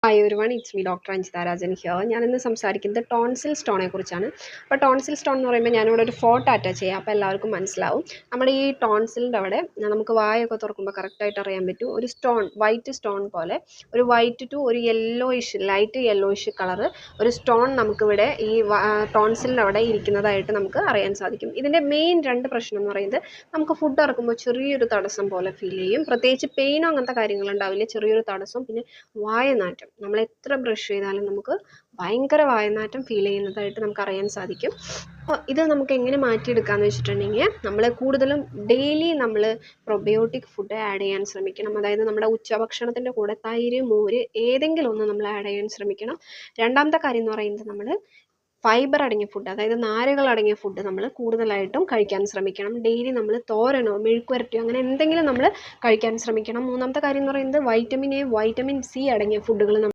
Hi everyone, it's me doctor Anjitha Rajan here. ഞാനിന്ന് സംസാരിക്കുന്നത് tonsil സ്റ്റോണെ കുറിച്ചാണ്. അപ്പോൾ ടോൺസിൽ സ്റ്റോൺ എന്ന് പറയുമ്പോൾ ഞാനിവിടെ ഒരു ഫോട്ടോ അറ്റാച്ച് ചെയ്യാം, അപ്പോൾ എല്ലാവർക്കും മനസ്സിലാവും. നമ്മുടെ ഈ ടോൺസിലിൻ്റെ അവിടെ നമുക്ക് വായൊക്കെ തുറക്കുമ്പോൾ കറക്റ്റായിട്ട് അറിയാൻ പറ്റും. ഒരു സ്റ്റോൺ, വൈറ്റ് സ്റ്റോൺ പോലെ ഒരു വൈറ്റ് ടു ഒരു യെല്ലോയിഷ്, ലൈറ്റ് യെല്ലോയിഷ് കളറ് ഒരു സ്റ്റോൺ നമുക്കിവിടെ ഈ ടോൺസിലിൻ്റെ അവിടെ ഇരിക്കുന്നതായിട്ട് നമുക്ക് അറിയാൻ സാധിക്കും. ഇതിൻ്റെ മെയിൻ രണ്ട് പ്രശ്നം എന്ന് പറയുന്നത് നമുക്ക് ഫുഡ് ഇറക്കുമ്പോൾ ചെറിയൊരു തടസ്സം പോലെ ഫീൽ ചെയ്യും. പ്രത്യേകിച്ച് പെയിനോ അങ്ങനത്തെ കാര്യങ്ങളുണ്ടാവില്ല, ചെറിയൊരു തടസ്സം. പിന്നെ വായനാറ്റം, നമ്മൾ എത്ര ബ്രഷ് ചെയ്താലും നമുക്ക് ഭയങ്കര വായനാറ്റം ഫീൽ ചെയ്യുന്നതായിട്ട് നമുക്ക് അറിയാൻ സാധിക്കും. അപ്പോൾ ഇത് നമുക്ക് എങ്ങനെ മാറ്റിയെടുക്കാമെന്ന് വെച്ചിട്ടുണ്ടെങ്കിൽ നമ്മൾ കൂടുതലും ഡെയിലി നമ്മൾ പ്രൊബയോട്ടിക് ഫുഡ് ആഡ് ചെയ്യാൻ ശ്രമിക്കണം. അതായത് നമ്മുടെ ഉച്ചഭക്ഷണത്തിൻ്റെ കൂടെ തൈര്, മോര് ഏതെങ്കിലും ഒന്ന് നമ്മൾ ആഡ് ചെയ്യാൻ ശ്രമിക്കണം. രണ്ടാമത്തെ കാര്യം എന്ന് പറയുന്നത് നമ്മൾ ഫൈബർ അടങ്ങിയ ഫുഡ്, അതായത് നാരുകൾ അടങ്ങിയ ഫുഡ് നമ്മൾ കൂടുതലായിട്ടും കഴിക്കാൻ ശ്രമിക്കണം. ഡെയിലി നമ്മൾ തോരനോ മെഴുക്കുവരട്ടിയോ അങ്ങനെ എന്തെങ്കിലും നമ്മൾ കഴിക്കാൻ ശ്രമിക്കണം. മൂന്നാമത്തെ കാര്യം എന്ന് പറയുന്നത് വൈറ്റമിൻ എ, വൈറ്റമിൻ സി അടങ്ങിയ ഫുഡുകൾ